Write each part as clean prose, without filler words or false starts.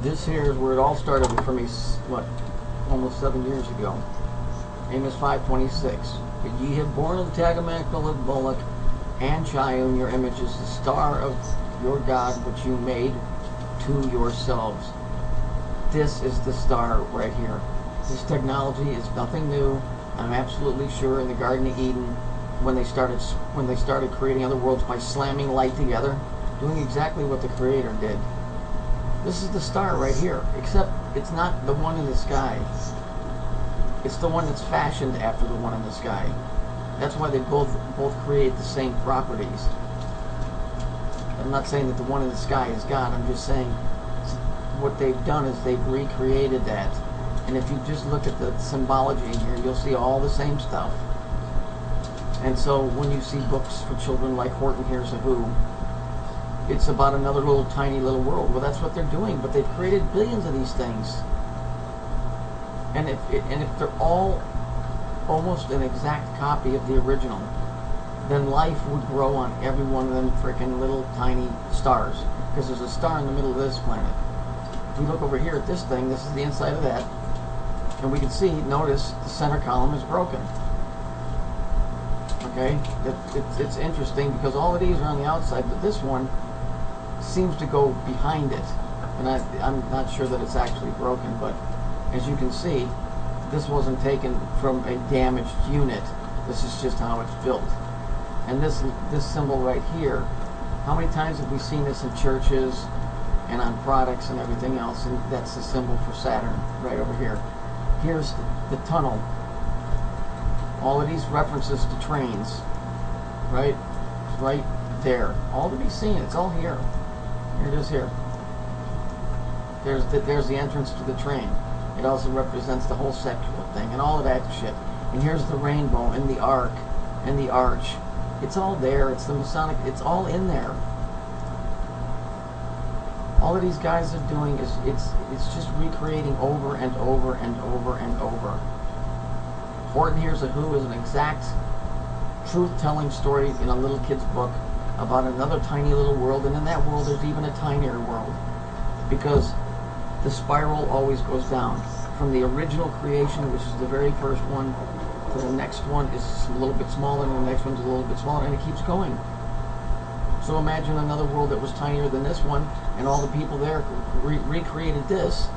this here is where it all started for me, what, almost 7 years ago. Amos 5:26. But ye have borne of the tabernacle of Moloch and Chiun, your images, the star of your God which you made to yourselves. This is the star right here. This technology is nothing new. I'm absolutely sure in the Garden of Eden, when they started creating other worlds by slamming light together, doing exactly what the Creator did. This is the star right here, except it's not the one in the sky. It's the one that's fashioned after the one in the sky. That's why they both create the same properties. I'm not saying that the one in the sky is God. I'm just saying what they've done is they've recreated that. And if you just look at the symbology in here, you'll see all the same stuff. And so when you see books for children like Horton Hears a Who, it's about another little tiny little world. Well, that's what they're doing, but they've created billions of these things. And if they're all almost an exact copy of the original, then life would grow on every one of them freaking little tiny stars. Because there's a star in the middle of this planet. If we look over here at this thing, this is the inside of that, and we can see, notice, the center column is broken. Okay? It's interesting because all of these are on the outside, but this one seems to go behind it. And I'm not sure that it's actually broken, but as you can see, this wasn't taken from a damaged unit. This is just how it's built. And this symbol right here, how many times have we seen this in churches and on products and everything else? And that's the symbol for Saturn right over here. Here's the tunnel. All of these references to trains, right there, all to be seen. It's all here. Here it is here. There's the entrance to the train. It also represents the whole sexual thing and all of that shit. And here's the rainbow and the arc and the arch. It's all there. It's the Masonic. It's all in there. All of these guys are doing is it's just recreating over and over and over and over. Horton Hears a Who is an exact truth-telling story in a little kid's book about another tiny little world, and in that world there's even a tinier world, because the spiral always goes down from the original creation, which is the very first one, to the next one is a little bit smaller, and the next one's a little bit smaller, and it keeps going. So imagine another world that was tinier than this one, and all the people there recreated this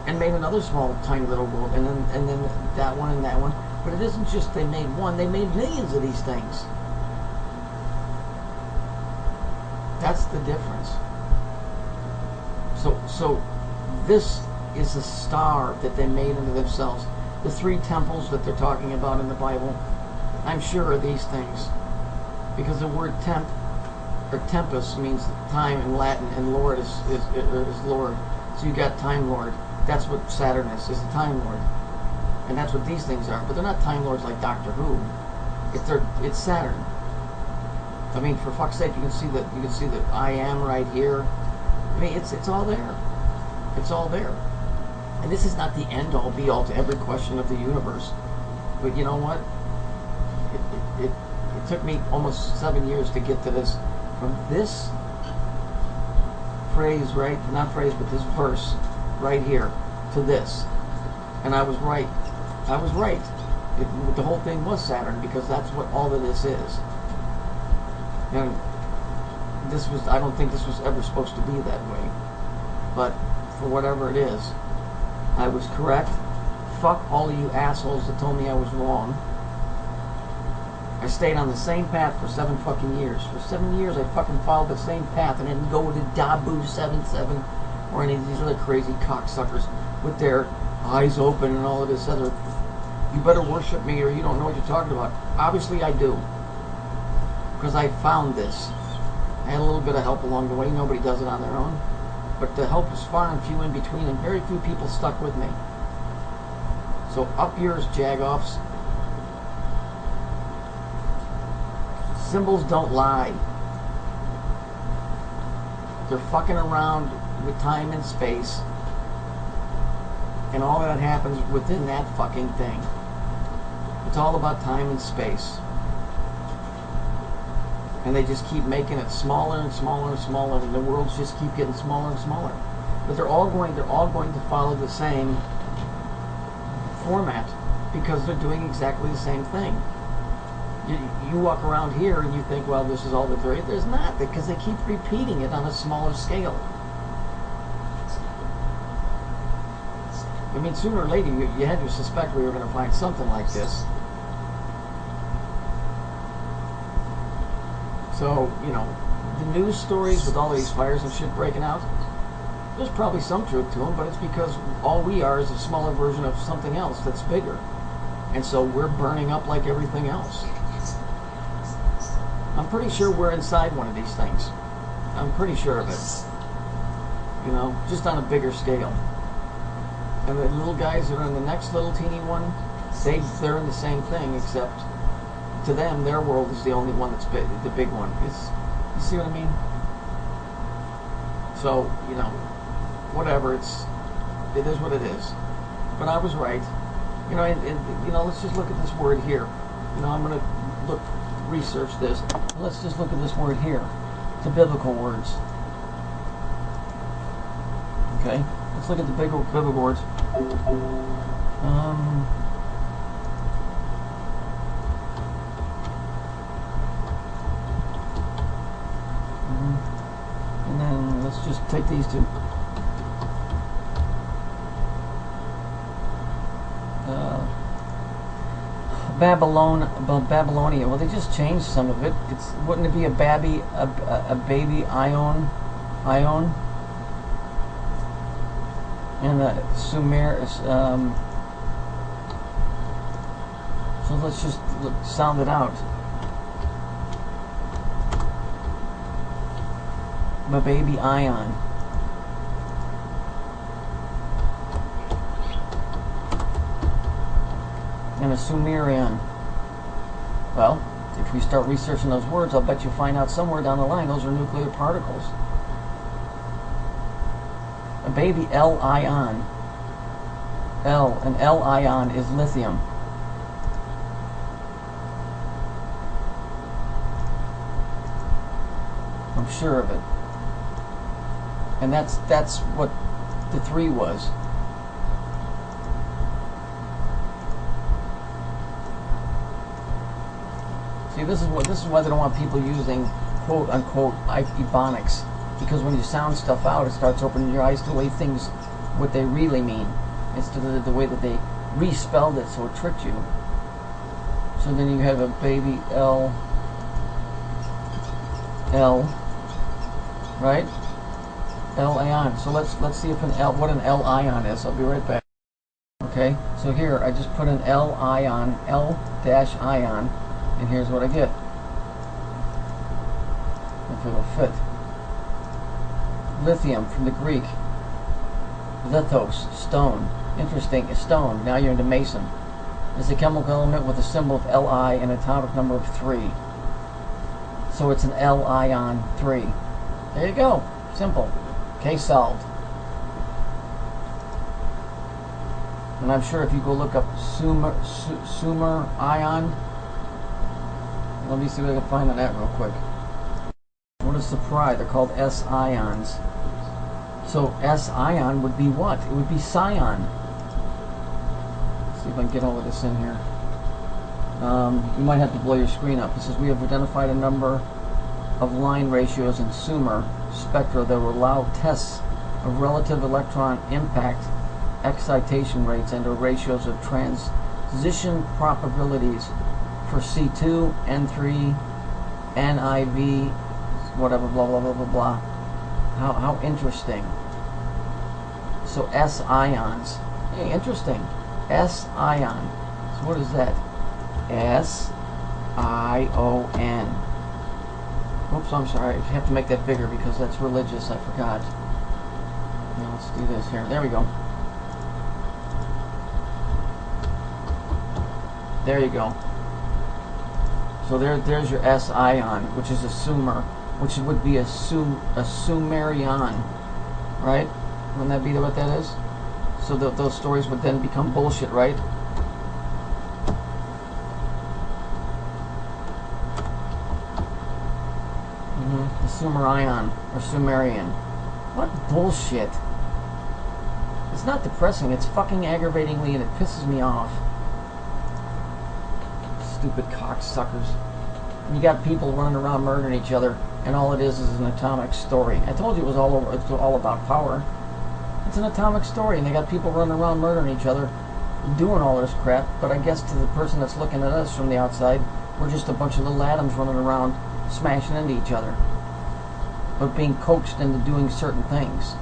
and made another small tiny little world, and then that one and that one. But it isn't just they made one, they made millions of these things. That's the difference. So this is a star that they made into themselves. The 3 temples that they're talking about in the Bible, I'm sure are these things, because the word temp or tempus means time in Latin, and Lord is Lord. So you got Time Lord. That's what Saturn is the Time Lord, and that's what these things are. But they're not Time Lords like Doctor Who. It's Saturn. I mean, for fuck's sake, you can see that I am right here. I mean, it's all there. It's all there. And this is not the end all be all to every question of the universe. But you know what? It took me almost 7 years to get to this, from this phrase, right? Not phrase, but this verse right here to this. And I was right. I was right. The whole thing was Saturn, because that's what all of this is. And this was, I don't think this was ever supposed to be that way. But for whatever it is, I was correct. Fuck all of you assholes that told me I was wrong. I stayed on the same path for 7 fucking years. For 7 years I fucking followed the same path and didn't go to Dabu 77 or any of these other crazy cocksuckers with their eyes open and all of this other, you better worship me or you don't know what you're talking about. Obviously I do. Because I found this. I had a little bit of help along the way. Nobody does it on their own. But the help is far and few in between, and very few people stuck with me. So up yours, jagoffs. Symbols don't lie. They're fucking around with time and space, and all that happens within that fucking thing. It's all about time and space. And they just keep making it smaller and smaller and smaller, and the worlds just keep getting smaller and smaller. but they're all going to follow the same format because they're doing exactly the same thing. You walk around here and you think, well, this is all that there is. There's not, because they keep repeating it on a smaller scale. I mean, sooner or later, you had to suspect we were going to find something like this. So, you know, the news stories with all these fires and shit breaking out, there's probably some truth to them, but it's because all we are is a smaller version of something else that's bigger. And so we're burning up like everything else. I'm pretty sure we're inside one of these things. I'm pretty sure of it. You know, just on a bigger scale. And the little guys that are in the next little teeny one, they're in the same thing, except to them, their world is the only one that's big, the big one. You see what I mean? So, you know, whatever, it is what it is. But I was right. You know, and you know, let's just look at this word here. You know, I'm going to research this. Let's just look at this word here. The biblical words. Okay, let's look at the biblical words. And then let's just take these two. Babylonia. Well, they just changed some of it. Wouldn't it be a baby Ion, and a Sumer. So let's just sound it out. A baby Ion. And a Sumerian. Well, if we start researching those words, I'll bet you find out somewhere down the line those are nuclear particles. A baby L-ion. An L-ion is lithium. I'm sure of it. And that's what the 3 was. See, this is why they don't want people using quote unquote ebonics, because when you sound stuff out, it starts opening your eyes to the way things, what they really mean, instead of the way that they respelled it, so it tricked you. So then you have a baby L, right? L-ion. So let's see if what an L-ion is. I'll be right back. Okay, so here I just put an L-ion, L-ion, and here's what I get. If it'll fit. Lithium, from the Greek. Lithos, stone. Interesting, a stone. Now you're into Mason. It's a chemical element with a symbol of Li and an atomic number of 3. So it's an L-ion 3. There you go. Simple. Case solved. And I'm sure if you go look up Sumer ion, let me see what I can find on that real quick. What a surprise. They're called S-ions. So S-ion would be what? It would be Scion. Let's see if I can get all of this in here. You might have to blow your screen up. It says we have identified a number of line ratios in Sumer spectra that will allow tests of relative electron impact, excitation rates, and ratios of transition probabilities for C2, N3, NIV, whatever, blah, blah, blah, blah, blah. How interesting. So S-ions. Hey, interesting. S-ion. So what is that? S-I-O-N. Oops, I'm sorry. I have to make that bigger because that's religious. I forgot. Now let's do this here. There we go. There you go. So there's your S-ion, which is a Sumer, which would be a Sumerian, right? Wouldn't that be what that is? So those stories would then become bullshit, right? The Sumerian or Sumerian. What bullshit. It's not depressing, it's fucking aggravatingly, and it pisses me off. Stupid cocksuckers. And you got people running around murdering each other, and all it is an atomic story. I told you it was all over. It's all about power. It's an atomic story, and they got people running around murdering each other, doing all this crap. But I guess to the person that's looking at us from the outside, we're just a bunch of little atoms running around, smashing into each other, but being coaxed into doing certain things.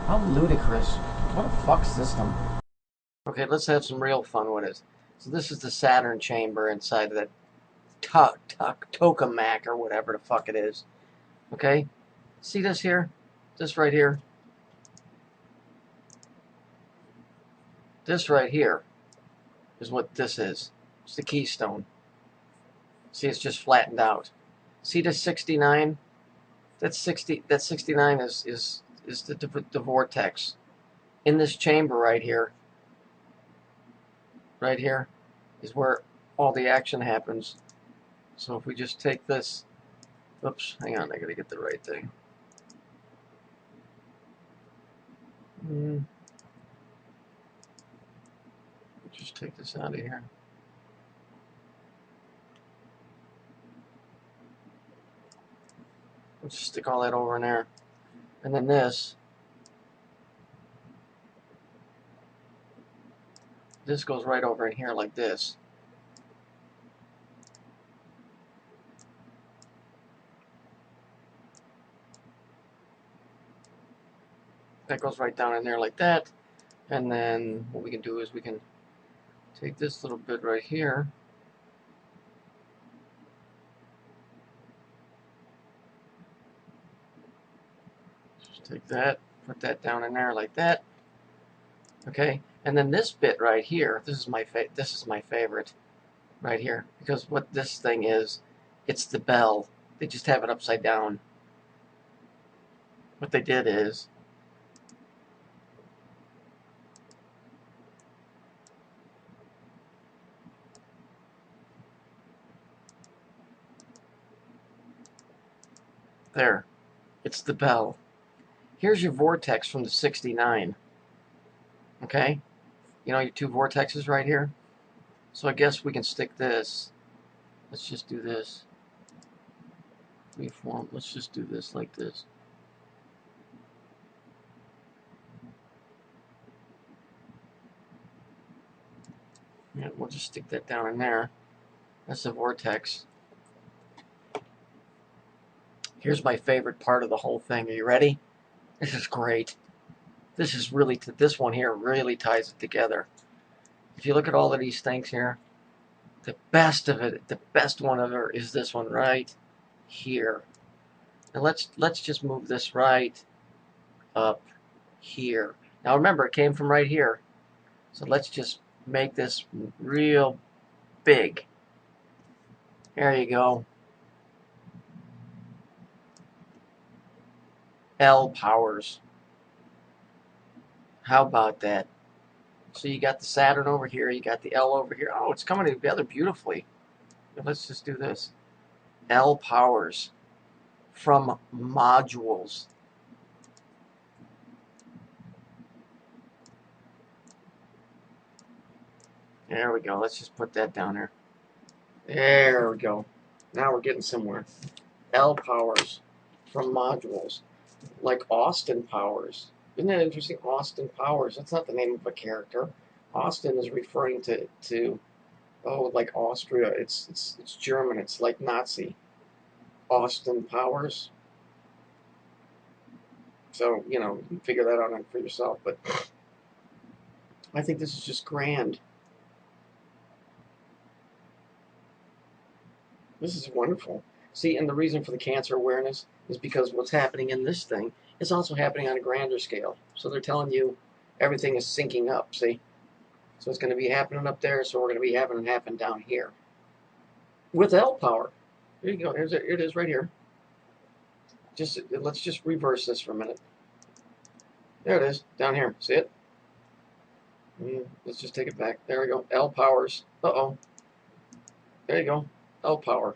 How ludicrous. What a fuck system. Okay, let's have some real fun with it. So this is the Saturn chamber inside of that tokamak or whatever the fuck it is. Okay? See this here? This right here? This right here is what this is. It's the keystone. See, it's just flattened out. See this 69? That's 60. That 69 is the vortex. In this chamber right here is where all the action happens. So if we just take this, oops, hang on, I gotta get the right thing. Just take this out of here. We'll just stick all that over in there. And then this goes right over in here like this. That goes right down in there like that. And then what we can do is we can take this little bit right here. Just take that, put that down in there like that. Okay, and then this bit right here, this is my favorite right here, because what this thing is, it's the bell. They just have it upside down. What they did is there. It's the bell. Here's your vortex from the 69. Okay? You know your two vortexes right here? So I guess we can stick this. Let's just do this. Freeform. Let's just do this like this. Yeah, we'll just stick that down in there. That's the vortex. Here's my favorite part of the whole thing. Are you ready? This is great. This is really, this one here really ties it together. If you look at all of these things here, the best of it, the best one of it is this one right here. And let's just move this right up here. Now remember, it came from right here. So let's just make this real big. There you go. L powers. How about that? So you got the Saturn over here, you got the L over here. Oh, it's coming together beautifully. Let's just do this. L powers from modules. There we go. Let's just put that down there. There we go. Now we're getting somewhere. L powers from modules. Like Austin Powers. Isn't that interesting? Austin Powers. That's not the name of a character. Austin is referring to oh, like Austria. It's German. It's like Nazi. Austin Powers. So, you know, you can figure that out for yourself. But I think this is just grand. This is wonderful. See, and the reason for the cancer awareness is because what's happening in this thing is also happening on a grander scale. So they're telling you everything is syncing up, see? So it's going to be happening up there, so we're going to be having it happen down here. With L power. Here you go. Here it is right here. Let's just reverse this for a minute. There it is, down here. See it? Let's just take it back. There we go. L powers. Uh-oh. There you go. L power.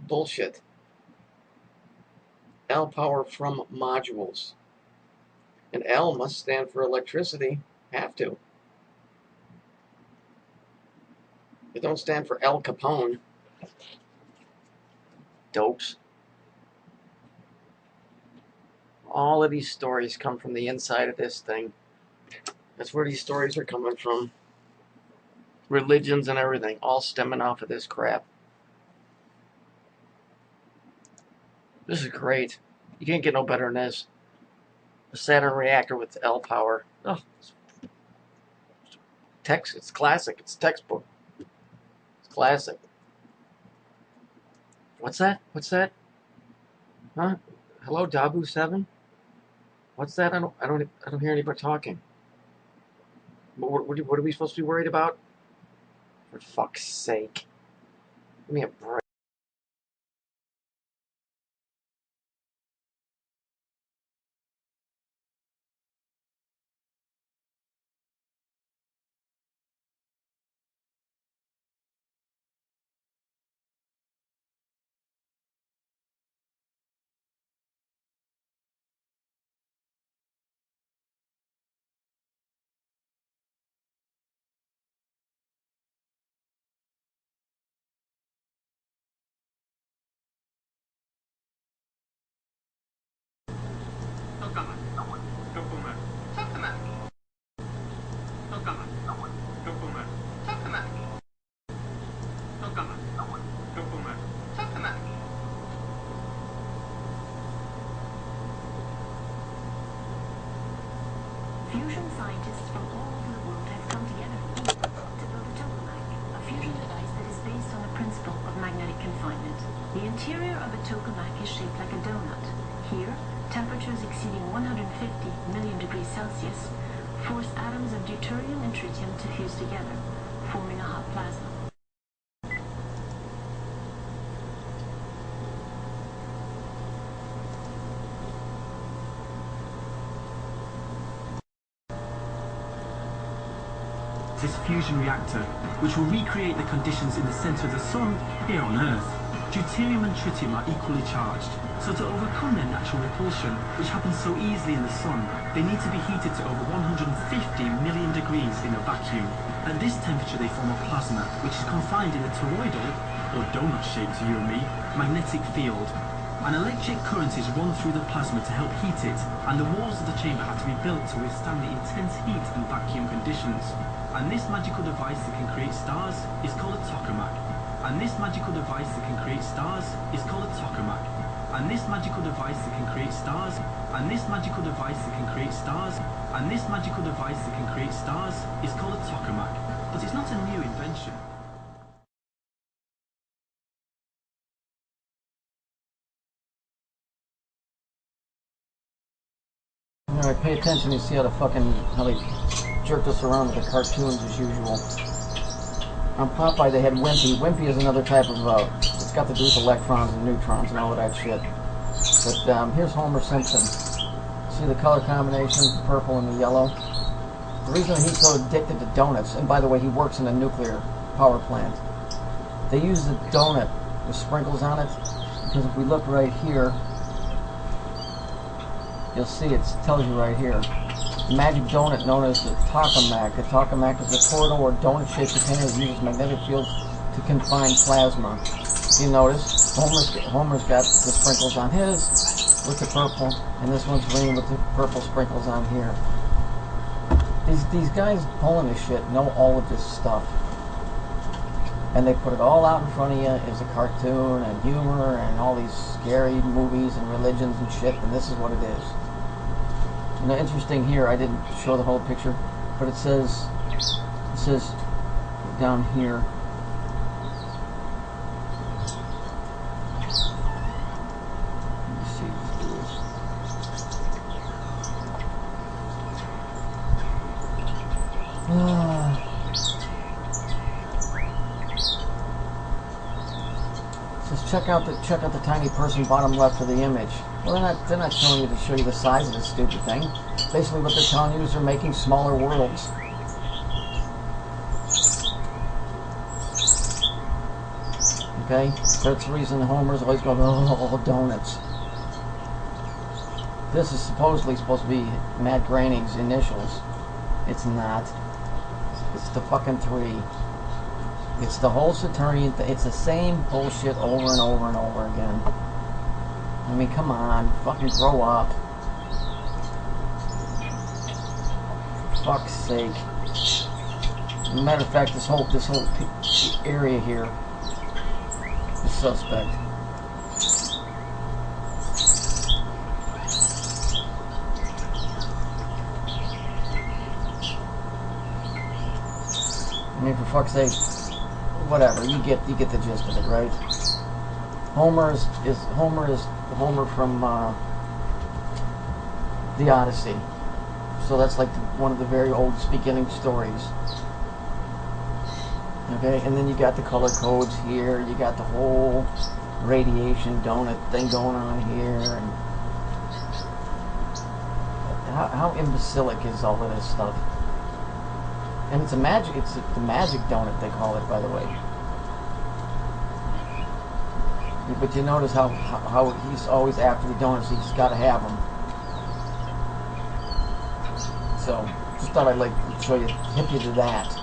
Bullshit. L power from modules. And L must stand for electricity. Have to. It don't stand for Al Capone. Dopes. All of these stories come from the inside of this thing. That's where these stories are coming from. Religions and everything, all stemming off of this crap. This is great. You can't get no better than this. A Saturn reactor with L power. Oh, it's classic. It's textbook. It's classic. What's that? What's that? Huh? Hello, Dabu 7? What's that? I don't hear anybody talking. What are we supposed to be worried about? For fuck's sake. Give me a break. Fusion scientists from all over the world have come together to build a tokamak, a fusion device that is based on the principle of magnetic confinement. The interior of a tokamak is shaped like a donut. Here, temperatures exceeding 150 million degrees Celsius force atoms of deuterium and tritium to fuse together, forming a hot plasma. This fusion reactor, which will recreate the conditions in the center of the sun here on Earth. Deuterium and tritium are equally charged, so to overcome their natural repulsion, which happens so easily in the sun, they need to be heated to over 150 million degrees in a vacuum. At this temperature they form a plasma, which is confined in a toroidal, or donut shape to you and me, magnetic field. An electric current is run through the plasma to help heat it, and the walls of the chamber have to be built to withstand the intense heat and vacuum conditions. And this magical device that can create stars is called a tokamak. And this magical device that can create stars is called a tokamak. And this magical device that can create stars, and this magical device that can create stars, and this magical device that can create stars is called a tokamak. But it's not a new invention. Alright, pay attention. You see how they jerked us around with the cartoons as usual. On Popeye they had Wimpy. Wimpy is another type of, it's got to do with electrons and neutrons and all of that shit. But here's Homer Simpson. See the color combination, the purple and the yellow? The reason he's so addicted to donuts, and by the way he works in a nuclear power plant, they use the donut with sprinkles on it, because if we look right here, you'll see it tells you right here. The magic donut known as the tokamak. The tokamak is a toroidal or donut-shaped container that uses magnetic fields to confine plasma. You notice Homer's got the sprinkles on his with the purple, and this one's green with the purple sprinkles on here. These guys pulling this shit know all of this stuff, and they put it all out in front of you as a cartoon and humor and all these scary movies and religions and shit, and this is what it is. You know, interesting here, I didn't show the whole picture, but it says down here, let me see, says check out the tiny person bottom left of the image. Well, they're not telling you to show you the size of this stupid thing. Basically what they're telling you is they're making smaller worlds. Okay? That's the reason Homer's always going, oh, donuts. This is supposedly supposed to be Matt Groening's initials. It's not. It's the fucking 3. It's the whole Saturnian thing. It's the same bullshit over and over and over again. I mean, come on. Fucking grow up. For fuck's sake. Matter of fact, this whole area here is suspect. I mean, for fuck's sake, whatever. You get the gist of it, right? Homer is Homer from the Odyssey. So that's like one of the very old beginning stories. Okay, and then you got the color codes here. You got the whole radiation donut thing going on here. And how imbecilic is all of this stuff? And it's the magic donut, they call it, by the way. But you notice how he's always after the donuts. He's got to have them. So just thought I'd like to show you, hip you to that.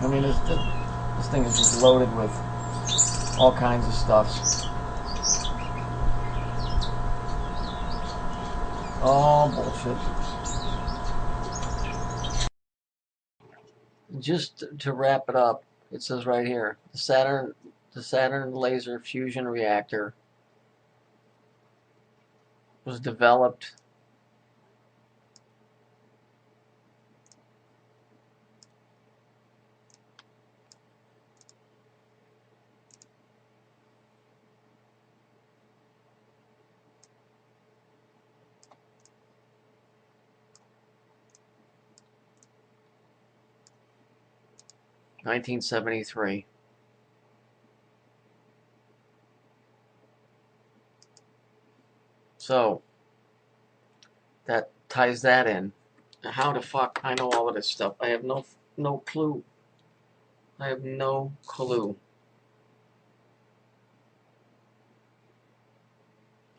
I mean, this thing is just loaded with all kinds of stuff. All bullshit. Just to wrap it up, it says right here, the Saturn laser fusion reactor was developed in 1973. So that ties that in. Now, how the fuck I know all of this stuff? I have no clue. I have no clue.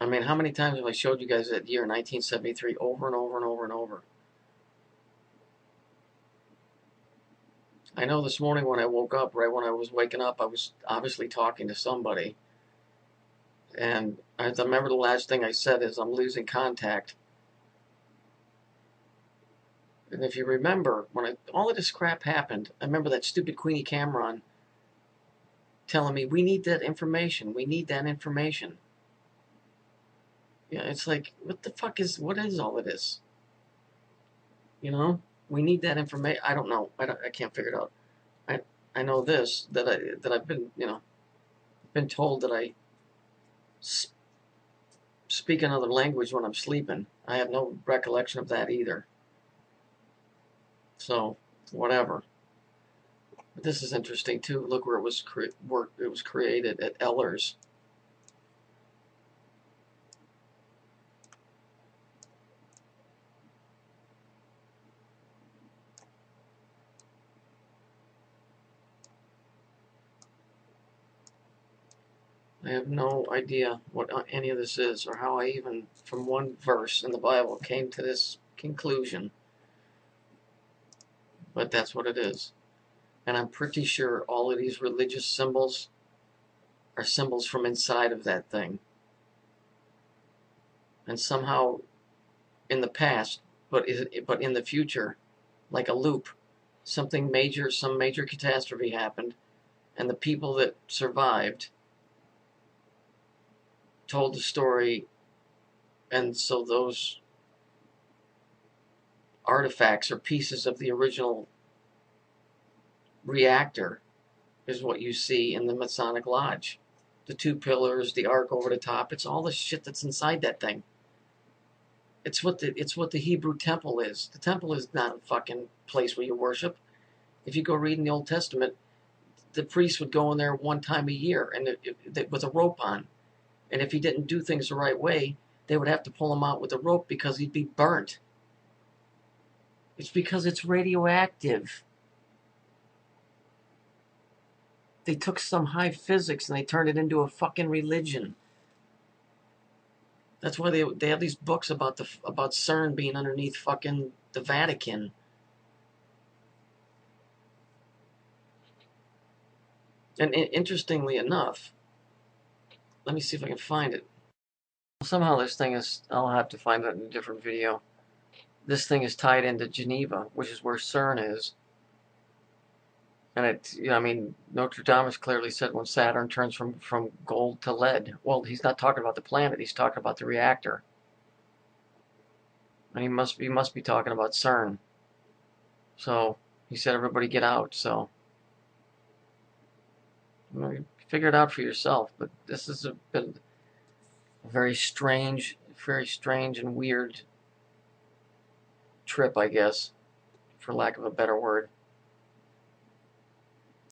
I mean, how many times have I showed you guys that year 1973 over and over and over and over? I know this morning when I woke up, right when I was waking up, I was obviously talking to somebody. And I remember the last thing I said is, I'm losing contact. And if you remember, when all of this crap happened, I remember that stupid Queenie Cameron telling me, we need that information. We need that information. Yeah, it's like, what is all of this? You know? We need that information. I don't know. I can't figure it out. I know this, that I've been, been told that I speak another language when I'm sleeping. I have no recollection of that either. So, whatever. But this is interesting too. Look where it was created at Ehlers. I have no idea what any of this is, or how I even, from one verse in the Bible, came to this conclusion. But that's what it is. And I'm pretty sure all of these religious symbols are symbols from inside of that thing. And somehow, in the past, but in the future, like a loop, some major catastrophe happened, and the people that survived told the story, and so those artifacts or pieces of the original reactor is what you see in the Masonic Lodge. The 2 pillars, the ark over the top, it's all the shit that's inside that thing. It's what the Hebrew temple is. The temple is not a fucking place where you worship. If you go read in the Old Testament, the priest would go in there one time a year and with a rope on. And if he didn't do things the right way, they would have to pull him out with a rope because he'd be burnt. It's because it's radioactive. They took some high physics and they turned it into a fucking religion. That's why they have these books about CERN being underneath fucking the Vatican. And interestingly enough, let me see if I can find it. Somehow this thing is, I'll have to find that in a different video. This thing is tied into Geneva, which is where CERN is. And it, you know, I mean, Nostradamus clearly said when Saturn turns from gold to lead. Well, he's not talking about the planet, he's talking about the reactor. And he must be talking about CERN. So he said, everybody get out. So you know, figure it out for yourself. But this has been a very strange and weird trip, I guess, for lack of a better word.